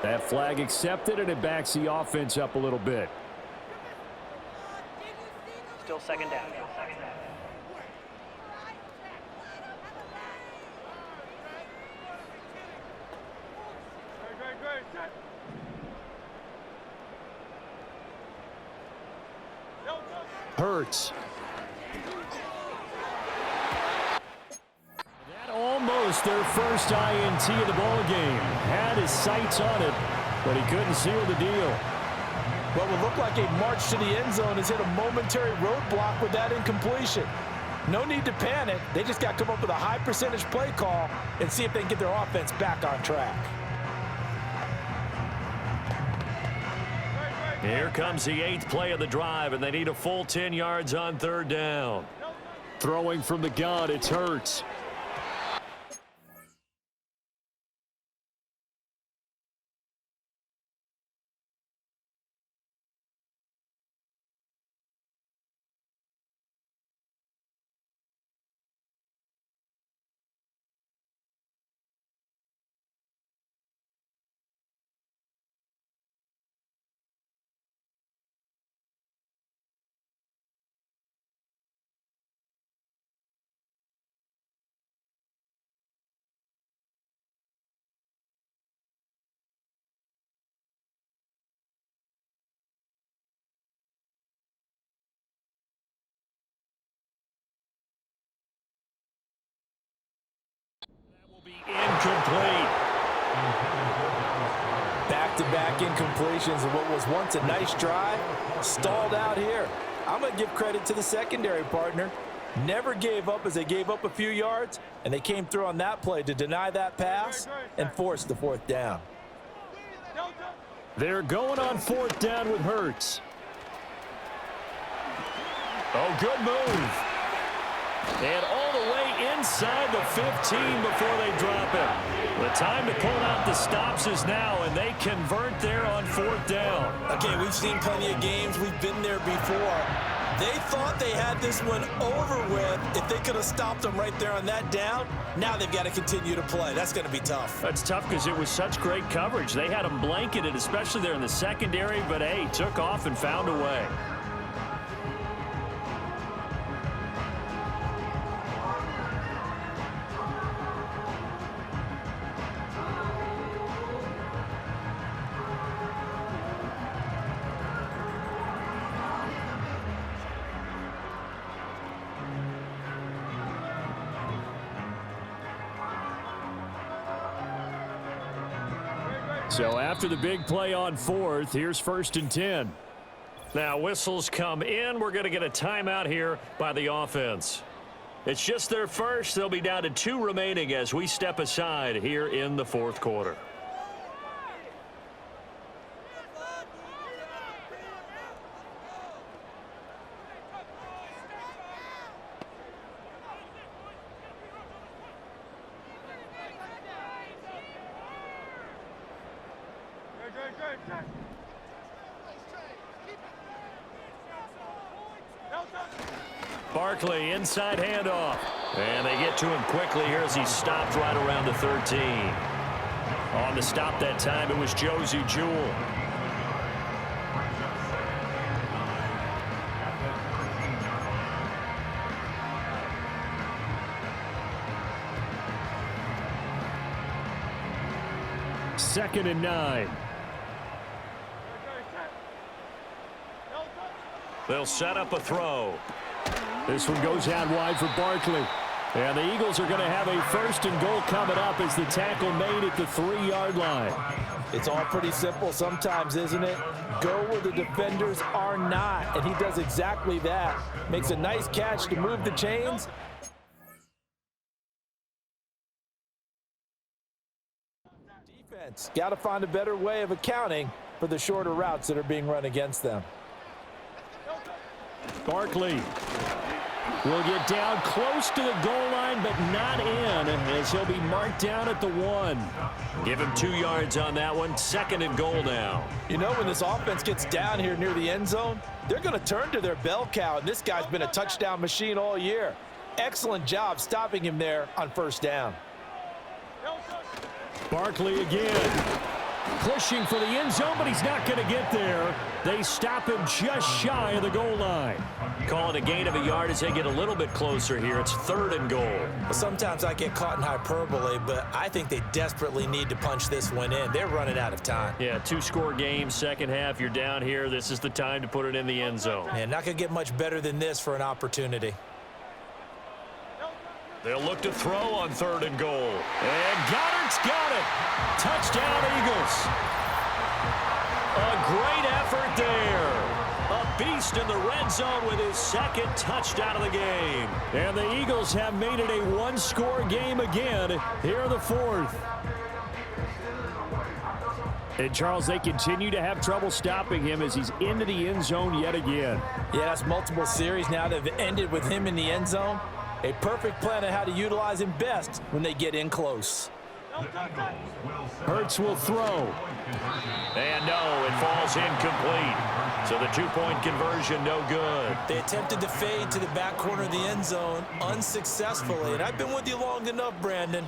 That flag accepted, and it backs the offense up a little bit. Still second down. Hurts. That almost their first INT of the ball game. Had his sights on it, but he couldn't seal the deal. What would look like a march to the end zone has hit a momentary roadblock with that incompletion. No need to panic. They just got to come up with a high percentage play call and see if they can get their offense back on track. Here comes the 8th play of the drive, and they need a full 10 yards on 3rd down. Throwing from the gun, it's Hurts. Incomplete. Back-to-back incompletions of what was once a nice drive, stalled out here. I'm going to give credit to the secondary partner. Never gave up as they gave up a few yards, and they came through on that play to deny that pass and force the 4th down. They're going on 4th down with Hurts. Oh, good move. And all the way inside the 15 before they drop it. The time to pull out the stops is now, and they convert there on 4th down. Okay, we've seen plenty of games. We've been there before. They thought they had this one over with if they could have stopped them right there on that down. Now they've got to continue to play. That's going to be tough. That's tough because it was such great coverage. They had them blanketed, especially there in the secondary, but, hey, took off and found a way. So after the big play on 4th, here's 1st and 10. Now whistles come in. We're going to get a timeout here by the offense. It's just their first. They'll be down to 2 remaining as we step aside here in the 4th quarter. Barkley, inside handoff. And they get to him quickly here as he stopped right around the 13. On the stop that time, it was Josie Jewell. Second and 9. They'll set up a throw. This one goes out wide for Barkley. And the Eagles are going to have a 1st and goal coming up as the tackle made at the 3-yard line. It's all pretty simple sometimes, isn't it? Go where the defenders are not, and he does exactly that. Makes a nice catch to move the chains. Defense got to find a better way of accounting for the shorter routes that are being run against them. Barkley will get down close to the goal line, but not in, as he'll be marked down at the 1. Give him 2 yards on that one. 2nd and goal now. You know, when this offense gets down here near the end zone, they're going to turn to their bell cow, and this guy's been a touchdown machine all year. Excellent job stopping him there on first down. Barkley again. Pushing for the end zone, but he's not going to get there. They stop him just shy of the goal line. Calling a gain of a yard as they get a little bit closer here. It's 3rd and goal. Well, sometimes I get caught in hyperbole, but I think they desperately need to punch this one in. They're running out of time. Yeah, 2-score game, second half. You're down here. This is the time to put it in the end zone. And not going to get much better than this for an opportunity. They'll look to throw on 3rd and goal. And Goddard's got it. Touchdown, Eagles. A great effort there. A beast in the red zone with his 2nd touchdown of the game. And the Eagles have made it a 1-score game again. Here the 4th. And, Charles, they continue to have trouble stopping him as he's into the end zone yet again. Yeah, that's multiple series now that have ended with him in the end zone. A perfect plan on how to utilize him best when they get in close. Hurts will throw. And no, it falls incomplete. So the 2-point conversion, no good. They attempted to fade to the back corner of the end zone unsuccessfully. And I've been with you long enough, Brandon.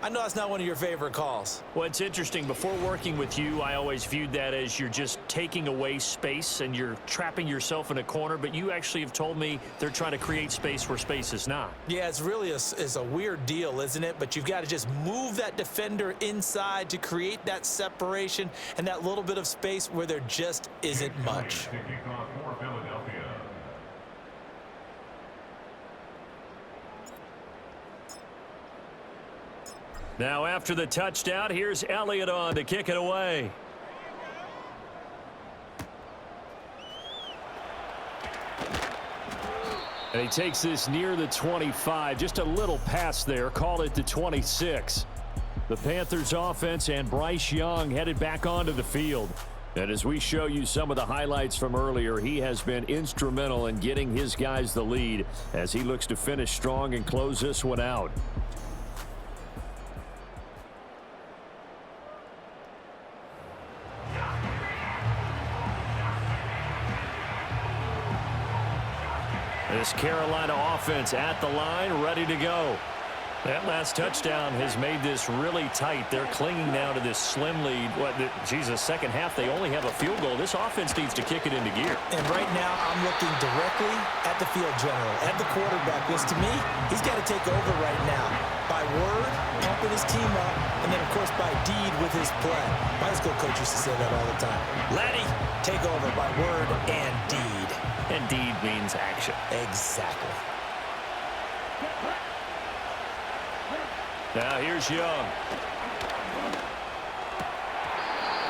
I know that's not one of your favorite calls. Well, it's interesting. Before working with you, I always viewed that as you're just taking away space and you're trapping yourself in a corner. But you actually have told me they're trying to create space where space is not. Yeah, it's really a weird deal, isn't it? But you've got to just move that defender inside to create that separation and that little bit of space where there just isn't much. Now after the touchdown, here's Elliott on to kick it away. And he takes this near the 25. Just a little pass there. Call it the 26. The Panthers offense and Bryce Young headed back onto the field. And as we show you some of the highlights from earlier, he has been instrumental in getting his guys the lead as he looks to finish strong and close this one out. This Carolina offense at the line, ready to go. That last touchdown has made this really tight. They're clinging now to this slim lead. Second half, they only have a field goal. This offense needs to kick it into gear. And right now, I'm looking directly at the field general, at the quarterback. Because to me, he's got to take over right now. By word, pumping his team up, and then, of course, by deed with his play. My high school coach used to say that all the time. Laddie, take over by word and deed. And deed means action. Exactly. Now here's Young.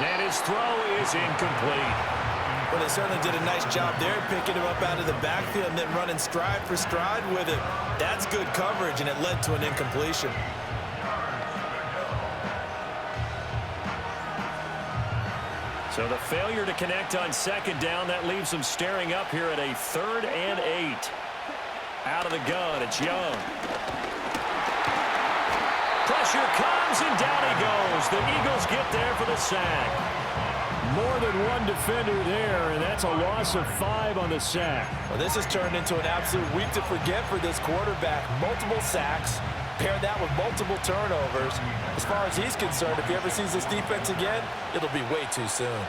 And his throw is incomplete. Well, they certainly did a nice job there, picking him up out of the backfield and then running stride for stride with it. That's good coverage, and it led to an incompletion. So the failure to connect on second down, that leaves them staring up here at a 3rd and 8. Out of the gun, it's Young. Pressure comes, and down he goes. The Eagles get there for the sack. More than one defender there, and that's a loss of 5 on the sack. Well, this has turned into an absolute week to forget for this quarterback. Multiple sacks, pair that with multiple turnovers. As far as he's concerned, if he ever sees this defense again, it'll be way too soon.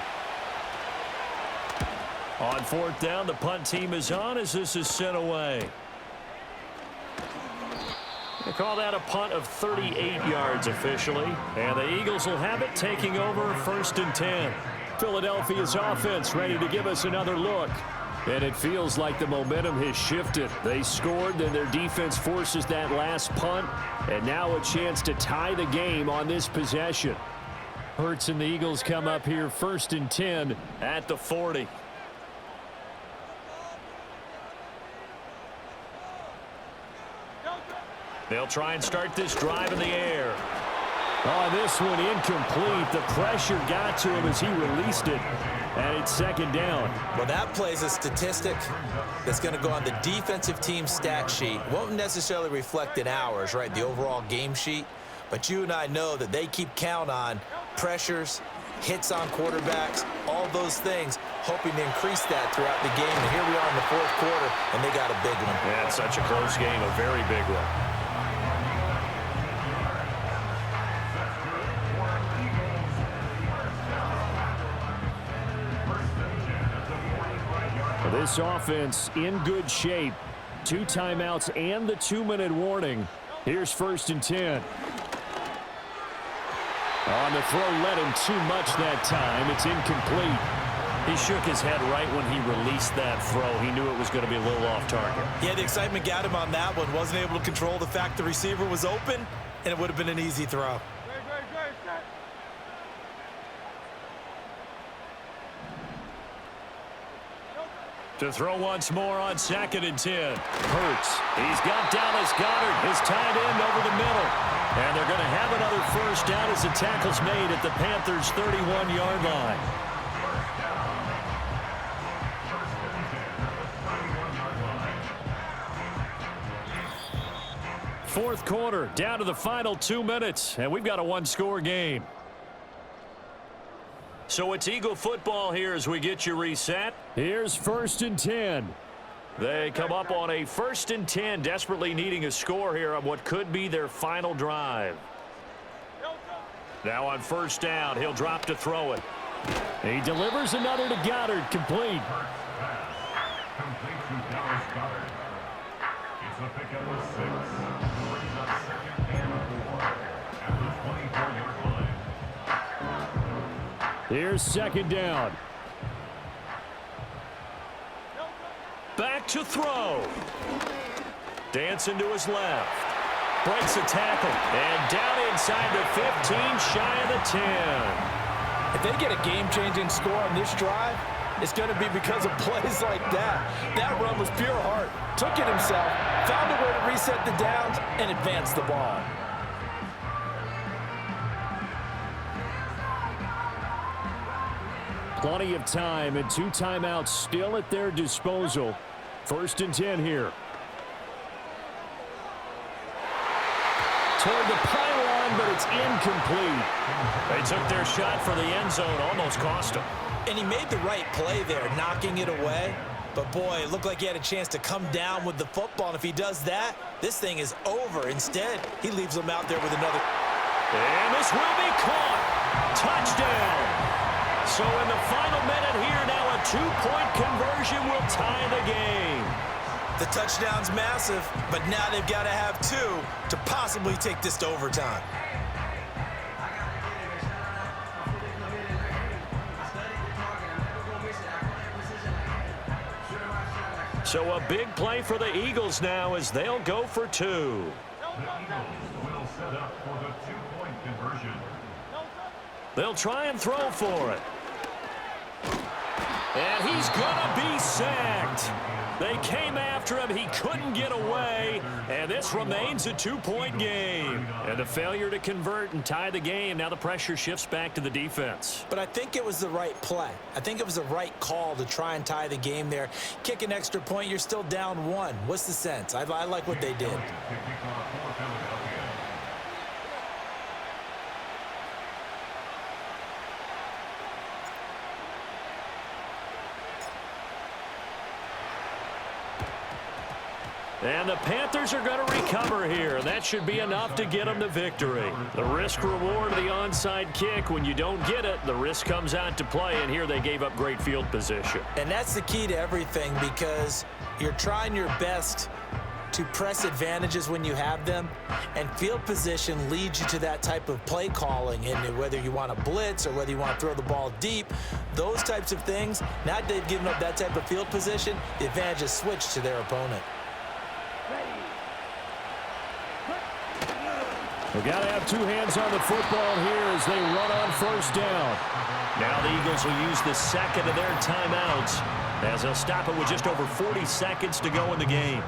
On 4th down, the punt team is on as this is sent away. They call that a punt of 38 yards officially. And the Eagles will have it, taking over 1st and 10. Philadelphia's offense ready to give us another look. And it feels like the momentum has shifted. They scored, then their defense forces that last punt. And now a chance to tie the game on this possession. Hurts and the Eagles come up here 1st and 10 at the 40. They'll try and start this drive in the air. Oh, this one incomplete. The pressure got to him as he released it, and it's second down. Well, that plays a statistic that's going to go on the defensive team stat sheet. Won't necessarily reflect in ours, right, the overall game sheet. But you and I know that they keep count on pressures, hits on quarterbacks, all those things, hoping to increase that throughout the game. And here we are in the fourth quarter, and they got a big one. Yeah, it's such a close game, a very big one. This offense in good shape. 2 timeouts and the 2-minute warning. Here's 1st and 10. On the throw, led him too much that time. It's incomplete. He shook his head right when he released that throw. He knew it was going to be a little off target. Yeah, the excitement got him on that one. Wasn't able to control the fact the receiver was open, and it would have been an easy throw. To throw once more on 2nd and 10. Hurts. He's got Dallas Goedert, his tight end, over the middle. And they're going to have another first down as the tackle's made at the Panthers' 31-yard line. Fourth quarter, down to the final 2 minutes, and we've got a one-score game. So it's Eagle football here as we get you reset. Here's 1st and 10. They come up on a 1st and 10, desperately needing a score here on what could be their final drive. Now on 1st down, he'll drop to throw it. He delivers another to Goddard, complete. It's a pick up of 6. Brings up 2nd and 4 at the 24-yard line. Here's 2nd down. Back to throw. Dancing to his left. Breaks a tackle. And down inside the 15, shy of the 10. If they get a game-changing score on this drive, it's going to be because of plays like that. That run was pure heart. Took it himself, found a way to reset the downs, and advance the ball. Plenty of time and 2 timeouts still at their disposal. 1st and 10 here. Toward the pylon, but it's incomplete. They took their shot for the end zone, almost cost him. And he made the right play there, knocking it away. But, boy, it looked like he had a chance to come down with the football. And if he does that, this thing is over. Instead, he leaves him out there with another. And this will be caught. Touchdown. So in the final minute here, now a 2-point conversion will tie the game. The touchdown's massive, but now they've got to have 2 to possibly take this to overtime. So a big play for the Eagles now as they'll go for 2. The Eagles will set up for the 2-point conversion. They'll try and throw for it. And he's going to be sacked. They came after him. He couldn't get away. And this remains a 2-point game. And the failure to convert and tie the game. Now the pressure shifts back to the defense. But I think it was the right play. I think it was the right call to try and tie the game there. Kick an extra point, you're still down 1. What's the sense? I like what they did. And the Panthers are going to recover here. That should be enough to get them the victory. The risk-reward of the onside kick, when you don't get it, the risk comes out to play, and here they gave up great field position. And that's the key to everything, because you're trying your best to press advantages when you have them, and field position leads you to that type of play calling. And whether you want to blitz or whether you want to throw the ball deep, those types of things, now that they've given up that type of field position, the advantage is switched to their opponent. They've got to have 2 hands on the football here as they run on 1st down. Now the Eagles will use the second of their timeouts as they'll stop it with just over 40 seconds to go in the game.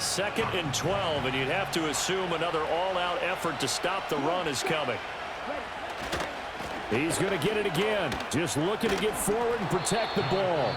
2nd and 12, and you'd have to assume another all-out effort to stop the run is coming. He's going to get it again. Just looking to get forward and protect the ball.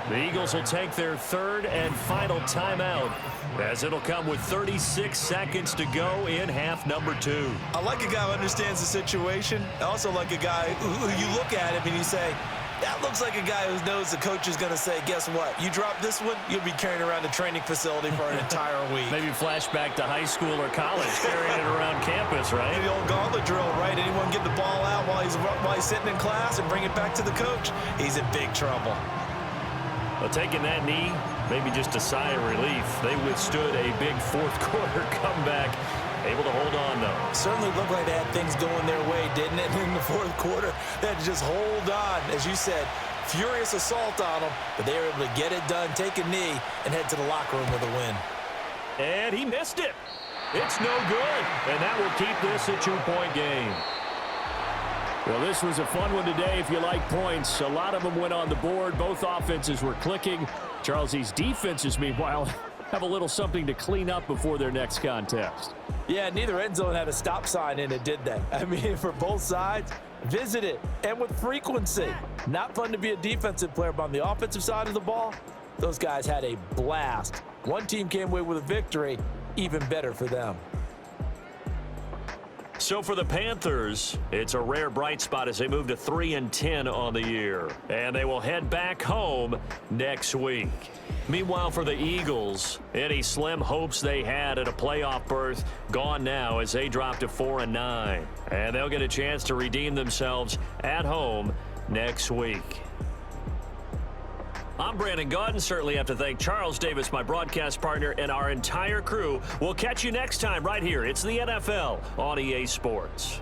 The Eagles will take their 3rd and final timeout, as it'll come with 36 seconds to go in half number 2. I like a guy who understands the situation. I also like a guy who you look at him and you say, that looks like a guy who knows the coach is going to say, guess what? You drop this one, you'll be carrying around the training facility for an entire week. Maybe flashback to high school or college, carrying it around campus, right? The old gauntlet drill, right? Anyone get the ball out while he's sitting in class and bring it back to the coach? He's in big trouble. Well, taking that knee, maybe just a sigh of relief. They withstood a big fourth quarter comeback. Able to hold on, though. Certainly looked like they had things going their way, didn't it? In the fourth quarter, they had to just hold on. As you said, furious assault on them, but they were able to get it done, take a knee, and head to the locker room with a win. And he missed it. It's no good. And that will keep this a 2-point game. Well, this was a fun one today if you like points. A lot of them went on the board. Both offenses were clicking. Charles, these defenses, meanwhile, have a little something to clean up before their next contest. Yeah, neither end zone had a stop sign in it, did they? I mean, for both sides, visit it, and with frequency. Not fun to be a defensive player, but on the offensive side of the ball, those guys had a blast. One team came away with a victory, even better for them. So for the Panthers, it's a rare bright spot as they move to 3-10 on the year. And they will head back home next week. Meanwhile, for the Eagles, any slim hopes they had at a playoff berth gone now as they drop to 4-9. And they'll get a chance to redeem themselves at home next week. I'm Brandon Gaudin. Certainly have to thank Charles Davis, my broadcast partner, and our entire crew. We'll catch you next time right here. It's the NFL on EA Sports.